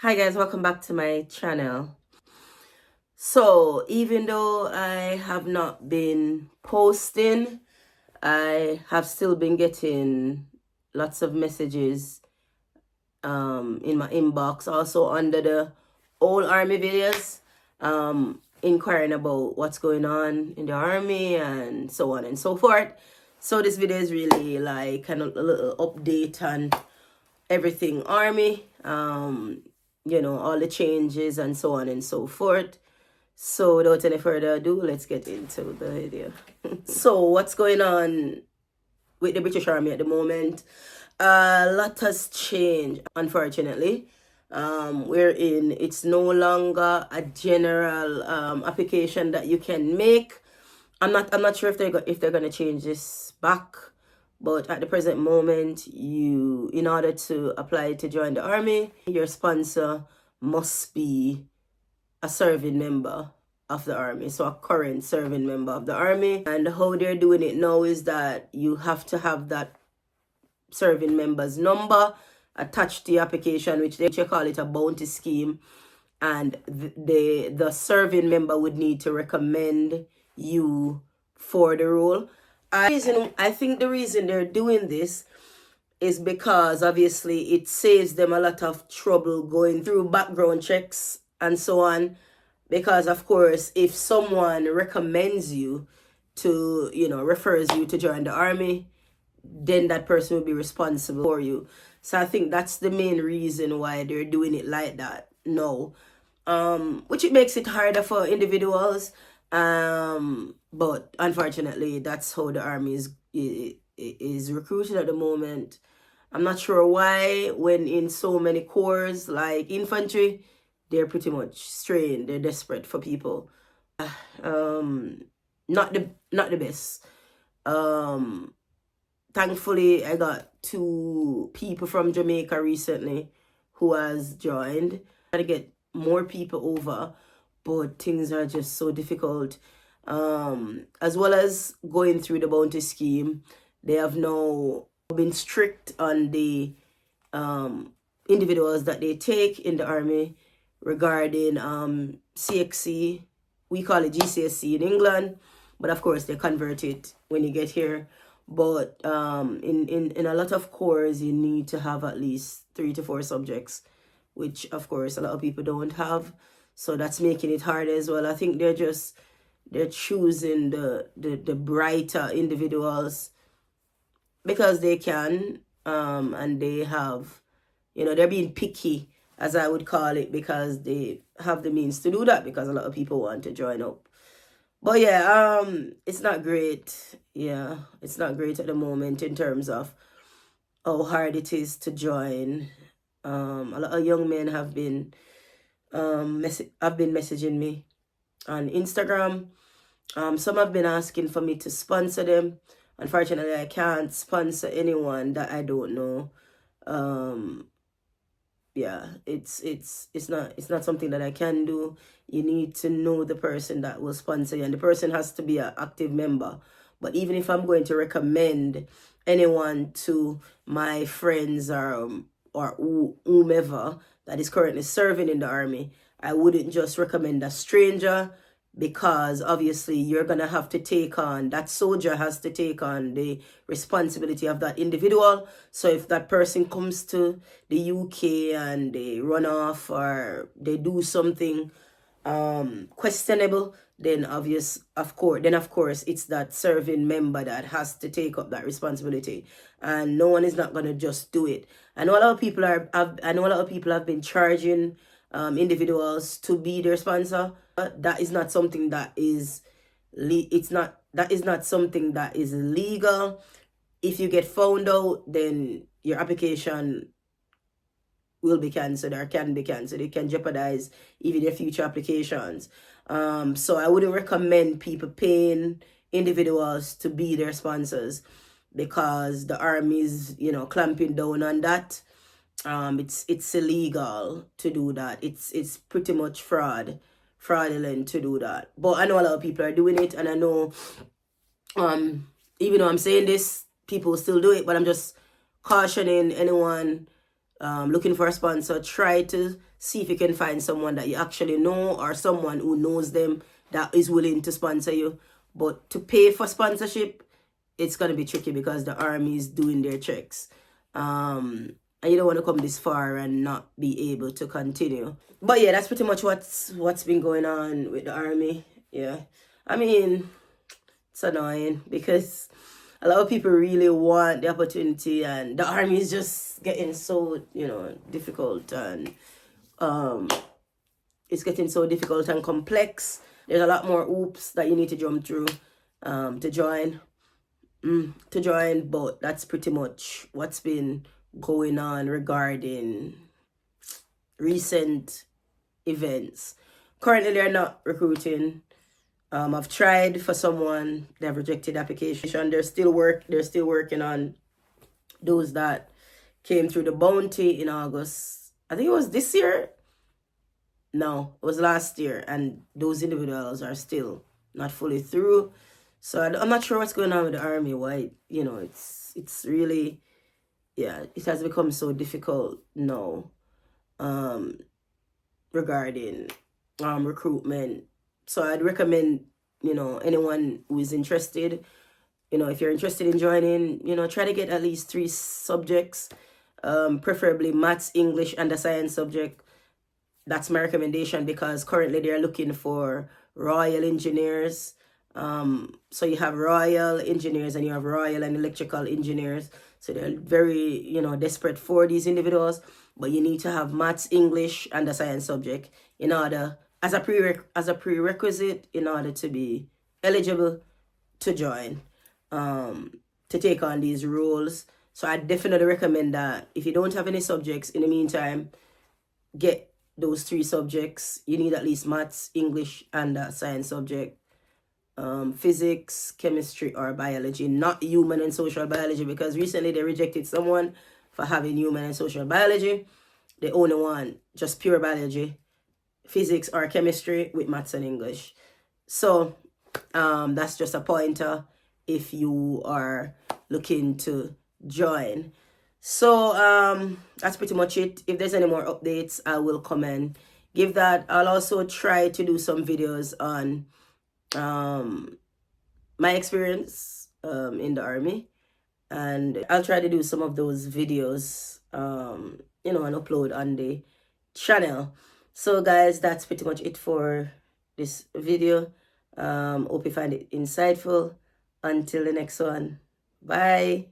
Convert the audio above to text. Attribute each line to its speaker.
Speaker 1: Hi guys, welcome back to my channel. So even though I have not been posting, I have still been getting lots of messages in my inbox, also under the old army videos, inquiring about what's going on in the army and so on and so forth. So this video is really like kind of a little update on everything army, all the changes and so on and so forth. So without any further ado, let's get into the video. So what's going on with the British Army at the moment? A lot has changed, unfortunately. Wherein it's no longer a general application that you can make. I'm not sure if they're gonna change this back, but at the present moment, in order to apply to join the army, your sponsor must be a serving member of the army, so a current serving member of the army. And how they're doing it now is that you have to have that serving member's number attached to the application, which they call it a bounty scheme, and the serving member would need to recommend you for the role. I think the reason they're doing this is because obviously it saves them a lot of trouble going through background checks and so on. Because of course, if someone recommends you to, refers you to join the army, then that person will be responsible for you. So I think that's the main reason why they're doing it like that. No. Which it makes it harder for individuals. But unfortunately, that's how the army is recruited at the moment. I'm not sure why, when in so many corps like infantry, they're pretty much strained. They're desperate for people. Not the best. Thankfully, I got 2 people from Jamaica recently who has joined. I gotta get more people over, but things are just so difficult. As well as going through the bounty scheme, they have now been strict on the individuals that they take in the army regarding CXC. We call it GCSE in England, but of course they convert it when you get here. But in a lot of corps, you need to have at least 3 to 4 subjects, which of course a lot of people don't have. So that's making it hard as well. I think they're choosing the brighter individuals because they can, and they have, they're being picky, as I would call it, because they have the means to do that, because a lot of people want to join up. But yeah, it's not great. Yeah, it's not great at the moment in terms of how hard it is to join. A lot of young men have been messaging me on Instagram. Some have been asking for me to sponsor them. Unfortunately, I can't sponsor anyone that I don't know. Yeah, it's not something that I can do. You need to know the person that will sponsor you, and the person has to be an active member. But even if I'm going to recommend anyone to my friends or whomever that is currently serving in the army, I wouldn't just recommend a stranger, because obviously you're going to have to take on, that soldier has to take on the responsibility of that individual. So if that person comes to the UK and they run off or they do something questionable, then of course it's that serving member that has to take up that responsibility, and no one is not going to just do it. I know a lot of people have been charging individuals to be their sponsor. That is not something that is something that is legal. If you get found out, then your application will be cancelled or can be cancelled. It can jeopardize even your future applications. So I wouldn't recommend people paying individuals to be their sponsors, because the army is, clamping down on that. It's illegal to do that. It's pretty much fraudulent to do that. But I know a lot of people are doing it, and I know even though I'm saying this, people still do it. But I'm just cautioning anyone looking for a sponsor, try to see if you can find someone that you actually know or someone who knows them that is willing to sponsor you. But to pay for sponsorship, it's going to be tricky because the army is doing their checks. And you don't want to come this far and not be able to continue. But yeah, that's pretty much what's been going on with the army. Yeah. I mean, it's annoying because a lot of people really want the opportunity, and the army is just getting so, difficult, and it's getting so difficult and complex. There's a lot more hoops that you need to jump through to join. But that's pretty much what's been going on regarding recent events. Currently, they're not recruiting. I've tried for someone, they've rejected the application. They're still working on those that came through the bounty in August. I think it was this year. No, it was last year, and those individuals are still not fully through. So I'm not sure what's going on with the army. Why, it's really, yeah, it has become so difficult now regarding recruitment. So I'd recommend, anyone who is interested, if you're interested in joining, try to get at least 3 subjects, preferably maths, English, and a science subject. That's my recommendation because currently they're looking for royal engineers. So you have royal engineers and you have royal and electrical engineers. So they're very, desperate for these individuals. But you need to have maths, English, and a science subject in order, as a prerequisite, in order to be eligible to join, to take on these roles. So I definitely recommend that if you don't have any subjects, in the meantime, get those 3 subjects. You need at least maths, English, and a science subject. Physics, chemistry, or biology, not human and social biology, because recently they rejected someone for having human and social biology. They only want just pure biology, physics or chemistry with maths and English. So that's just a pointer if you are looking to join. So that's pretty much it. If there's any more updates, I will come and give that. I'll also try to do some videos on my experience in the army, and I'll try to do some of those videos and upload on the channel. So guys, that's pretty much it for this video. Hope you find it insightful. Until the next one, bye.